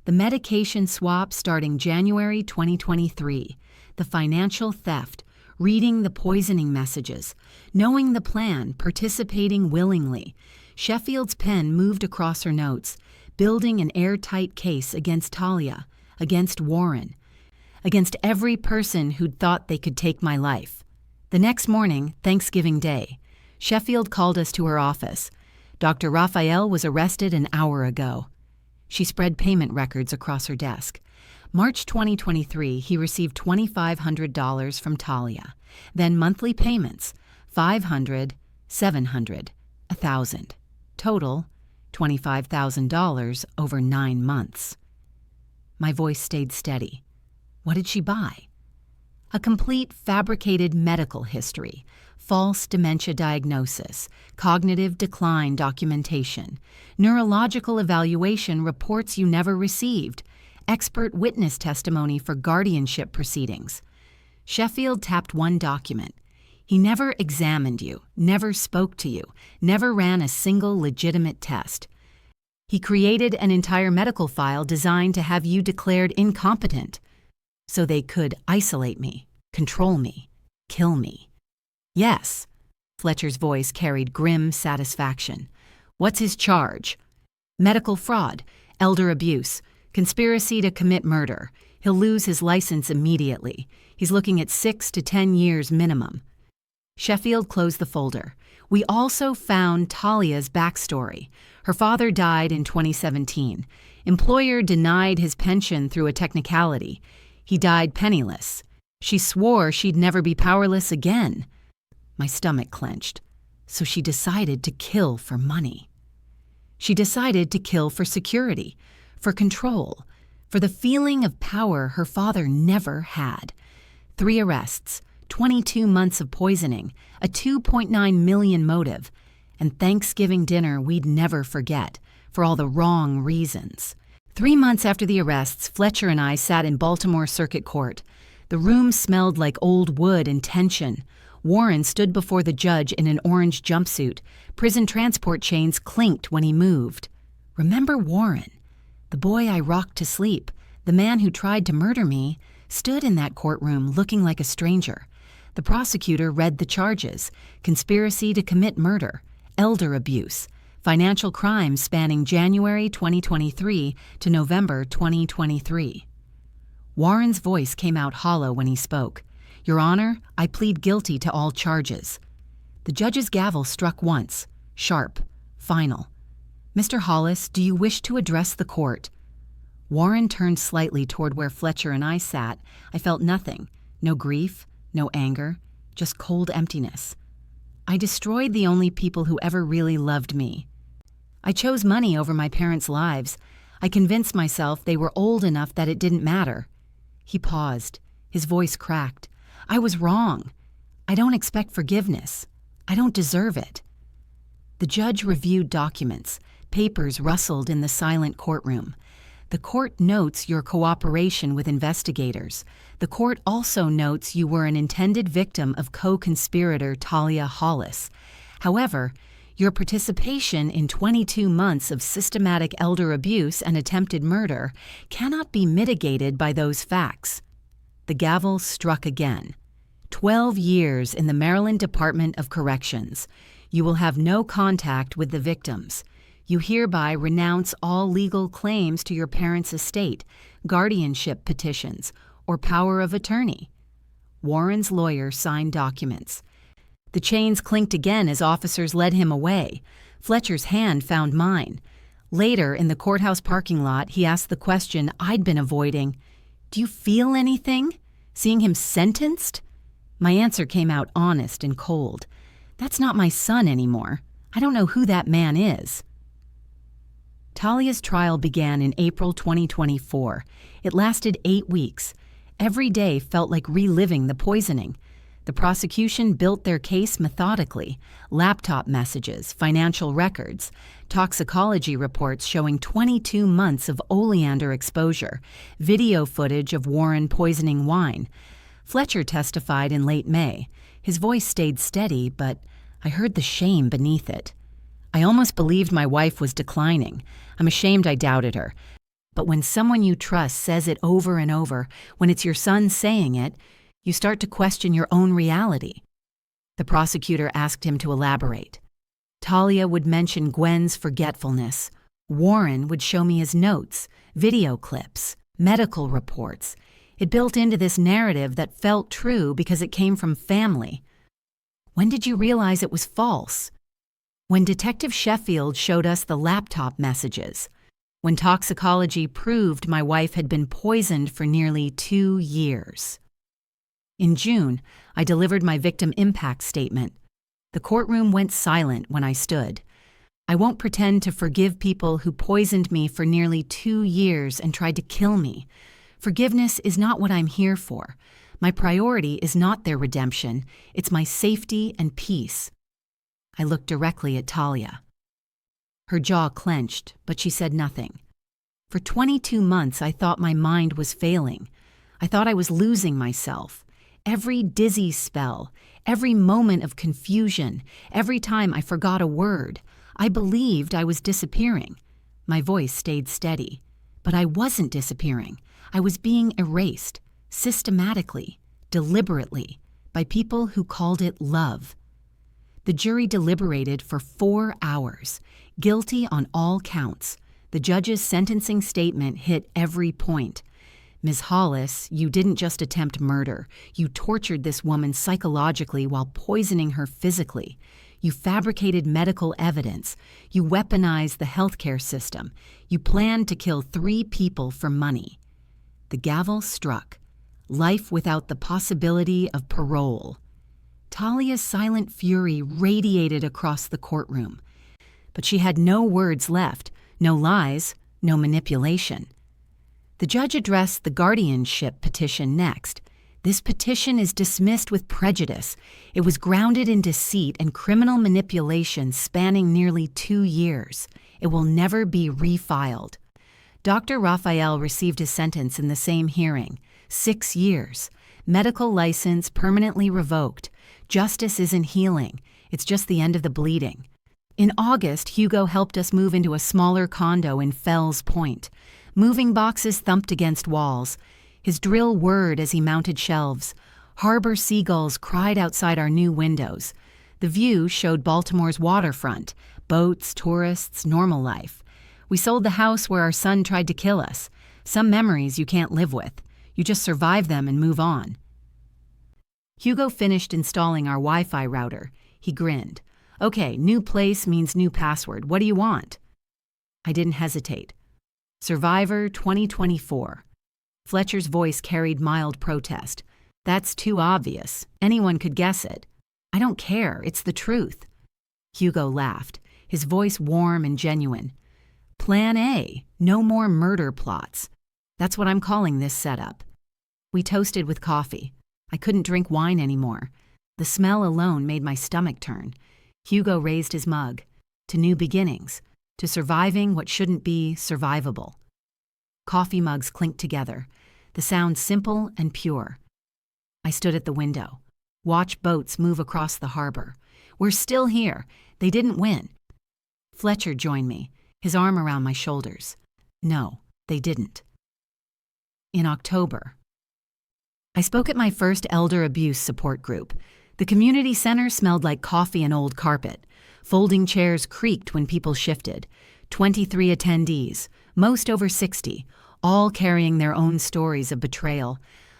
The medication swap starting January 2023, the financial theft, reading the poisoning messages, knowing the plan, participating willingly. Sheffield's pen moved across her notes, building an airtight case against Talia, against Warren, against every person who'd thought they could take my life. The next morning, Thanksgiving Day, Sheffield called us to her office. Dr. Raphael was arrested an hour ago. She spread payment records across her desk. March 2023, he received $2,500 from Talia. Then monthly payments, $500, $700, $1,000. Total, $25,000 over 9 months. My voice stayed steady. What did she buy? A complete fabricated medical history, false dementia diagnosis, cognitive decline documentation, neurological evaluation reports you never received, expert witness testimony for guardianship proceedings. Sheffield tapped one document. He never examined you, never spoke to you, never ran a single legitimate test. He created an entire medical file designed to have you declared incompetent, so they could isolate me, control me, kill me. Yes, Fletcher's voice carried grim satisfaction. What's his charge? Medical fraud, elder abuse, conspiracy to commit murder. He'll lose his license immediately. He's looking at 6 to 10 years minimum. Sheffield closed the folder. We also found Talia's backstory. Her father died in 2017. Employer denied his pension through a technicality. He died penniless. She swore she'd never be powerless again. My stomach clenched. So she decided to kill for money. She decided to kill for security, for control, for the feeling of power her father never had. 3 arrests, 22 months of poisoning, a $2.9 million motive, and Thanksgiving dinner we'd never forget, for all the wrong reasons. 3 months after the arrests, Fletcher and I sat in Baltimore Circuit Court. The room smelled like old wood and tension. Warren stood before the judge in an orange jumpsuit. Prison transport chains clinked when he moved. Remember Warren? The boy I rocked to sleep, the man who tried to murder me, stood in that courtroom looking like a stranger. The prosecutor read the charges: conspiracy to commit murder, elder abuse, financial crimes spanning January 2023 to November 2023. Warren's voice came out hollow when he spoke. Your Honor, I plead guilty to all charges. The judge's gavel struck once, sharp, final. Mr. Hollis, do you wish to address the court? Warren turned slightly toward where Fletcher and I sat. I felt nothing, no grief, no anger, just cold emptiness. I destroyed the only people who ever really loved me. I chose money over my parents' lives. I convinced myself they were old enough that it didn't matter. He paused. His voice cracked. I was wrong. I don't expect forgiveness. I don't deserve it. The judge reviewed documents. Papers rustled in the silent courtroom. The court notes your cooperation with investigators. The court also notes you were an intended victim of co-conspirator Talia Hollis. However, your participation in 22 months of systematic elder abuse and attempted murder cannot be mitigated by those facts. The gavel struck again. 12 years in the Maryland Department of Corrections. You will have no contact with the victims. You hereby renounce all legal claims to your parents' estate, guardianship petitions, or power of attorney. Warren's lawyer signed documents. The chains clinked again as officers led him away. Fletcher's hand found mine. Later, in the courthouse parking lot, he asked the question I'd been avoiding. Do you feel anything? Seeing him sentenced? My answer came out honest and cold. That's not my son anymore. I don't know who that man is. Talia's trial began in April 2024. It lasted 8 weeks. Every day felt like reliving the poisoning. The prosecution built their case methodically. Laptop messages, financial records, toxicology reports showing 22 months of oleander exposure, video footage of Warren poisoning wine. Fletcher testified in late May. His voice stayed steady, but I heard the shame beneath it. I almost believed my wife was declining. I'm ashamed I doubted her. But when someone you trust says it over and over, when it's your son saying it, you start to question your own reality. The prosecutor asked him to elaborate. Talia would mention Gwen's forgetfulness. Warren would show me his notes, video clips, medical reports. It built into this narrative that felt true because it came from family. When did you realize it was false? When Detective Sheffield showed us the laptop messages. When toxicology proved my wife had been poisoned for nearly 2 years. In June, I delivered my victim impact statement. The courtroom went silent when I stood. I won't pretend to forgive people who poisoned me for nearly 2 years and tried to kill me. Forgiveness is not what I'm here for. My priority is not their redemption. It's my safety and peace. I looked directly at Talia. Her jaw clenched, but she said nothing. For 22 months, I thought my mind was failing. I thought I was losing myself. Every dizzy spell, every moment of confusion, every time I forgot a word, I believed I was disappearing. My voice stayed steady. But I wasn't disappearing. I was being erased, systematically, deliberately, by people who called it love. The jury deliberated for 4 hours, guilty on all counts. The judge's sentencing statement hit every point. Ms. Hollis, you didn't just attempt murder. You tortured this woman psychologically while poisoning her physically. You fabricated medical evidence. You weaponized the healthcare system. You planned to kill 3 people for money. The gavel struck. Life without the possibility of parole. Talia's silent fury radiated across the courtroom. But she had no words left, no lies, no manipulation. The judge addressed the guardianship petition next. This petition is dismissed with prejudice. It was grounded in deceit and criminal manipulation spanning nearly 2 years. It will never be refiled. Dr. Raphael received his sentence in the same hearing, 6 years. Medical license permanently revoked. Justice isn't healing. It's just the end of the bleeding. In August, Hugo helped us move into a smaller condo in Fells Point. Moving boxes thumped against walls. His drill whirred as he mounted shelves. Harbor seagulls cried outside our new windows. The view showed Baltimore's waterfront, boats, tourists, normal life. We sold the house where our son tried to kill us. Some memories you can't live with. You just survive them and move on. Hugo finished installing our Wi-Fi router. He grinned. Okay, new place means new password. What do you want? I didn't hesitate. Survivor 2024. Fletcher's voice carried mild protest. That's too obvious. Anyone could guess it. I don't care. It's the truth. Hugo laughed, his voice warm and genuine. Plan A. No more murder plots. That's what I'm calling this setup. We toasted with coffee. I couldn't drink wine anymore. The smell alone made my stomach turn. Hugo raised his mug. To new beginnings. To surviving what shouldn't be survivable. Coffee mugs clinked together, the sound simple and pure. I stood at the window. Watch boats move across the harbor. We're still here. They didn't win. Fletcher joined me, his arm around my shoulders. No, they didn't. In October. I spoke at my first elder abuse support group. The community center smelled like coffee and old carpet. Folding chairs creaked when people shifted. 23 attendees, most over 60, all carrying their own stories of betrayal.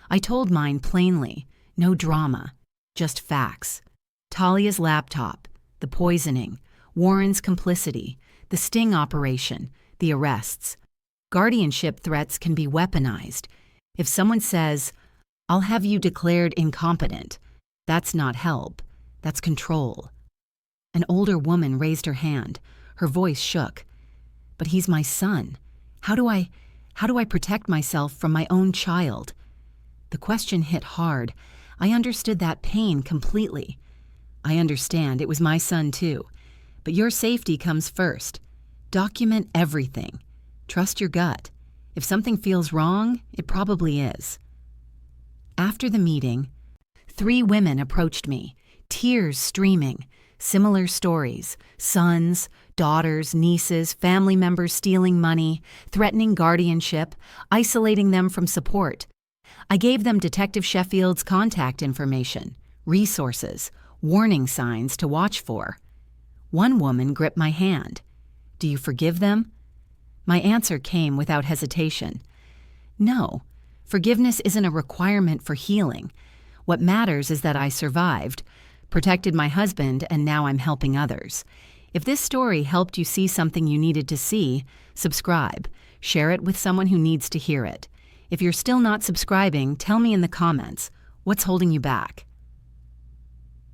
I told mine plainly, no drama, just facts. Talia's laptop, the poisoning, Warren's complicity, the sting operation, the arrests. Guardianship threats can be weaponized. If someone says, I'll have you declared incompetent, that's not help, that's control. An older woman raised her hand. Her voice shook. But he's my son. How do I protect myself from my own child? The question hit hard. I understood that pain completely. I understand it was my son too. But your safety comes first. Document everything. Trust your gut. If something feels wrong, it probably is. After the meeting, 3 women approached me, tears streaming. Similar stories, sons, daughters, nieces, family members stealing money, threatening guardianship, isolating them from support. I gave them Detective Sheffield's contact information, resources, warning signs to watch for. One woman gripped my hand. Do you forgive them? My answer came without hesitation. No, forgiveness isn't a requirement for healing. What matters is that I survived, protected my husband, and now I'm helping others. If this story helped you see something you needed to see, subscribe. Share it with someone who needs to hear it. If you're still not subscribing, tell me in the comments. What's holding you back?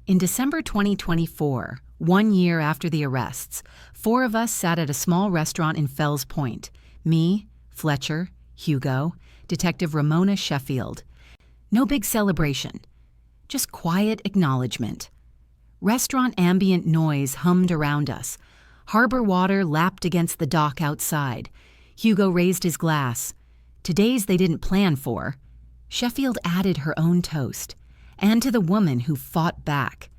In December 2024, 1 year after the arrests, 4 of us sat at a small restaurant in Fells Point. Me, Fletcher, Hugo, Detective Ramona Sheffield. No big celebration. Just quiet acknowledgement. Restaurant ambient noise hummed around us. Harbor water lapped against the dock outside. Hugo raised his glass. To days they didn't plan for. Sheffield added her own toast. And to the woman who fought back.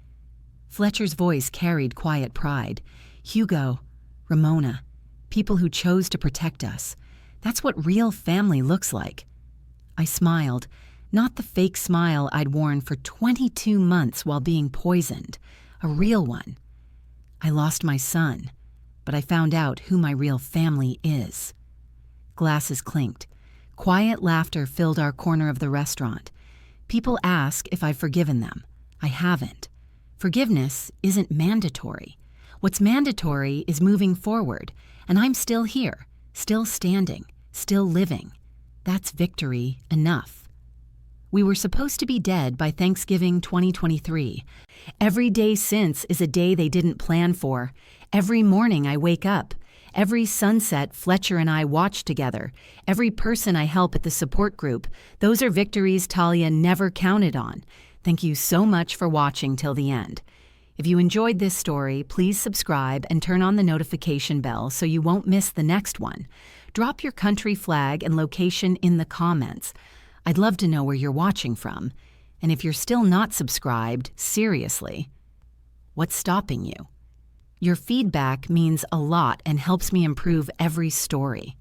Fletcher's voice carried quiet pride. Hugo, Ramona, people who chose to protect us. That's what real family looks like. I smiled, not the fake smile I'd worn for 22 months while being poisoned, a real one. I lost my son, but I found out who my real family is. Glasses clinked. Quiet laughter filled our corner of the restaurant. People ask if I've forgiven them. I haven't. Forgiveness isn't mandatory. What's mandatory is moving forward, and I'm still here, still standing, still living. That's victory enough. We were supposed to be dead by Thanksgiving 2023. Every day since is a day they didn't plan for. Every morning I wake up. Every sunset Fletcher and I watch together. Every person I help at the support group. Those are victories Talia never counted on. Thank you so much for watching till the end. If you enjoyed this story, please subscribe and turn on the notification bell so you won't miss the next one. Drop your country flag and location in the comments. I'd love to know where you're watching from. And if you're still not subscribed, seriously, what's stopping you? Your feedback means a lot and helps me improve every story.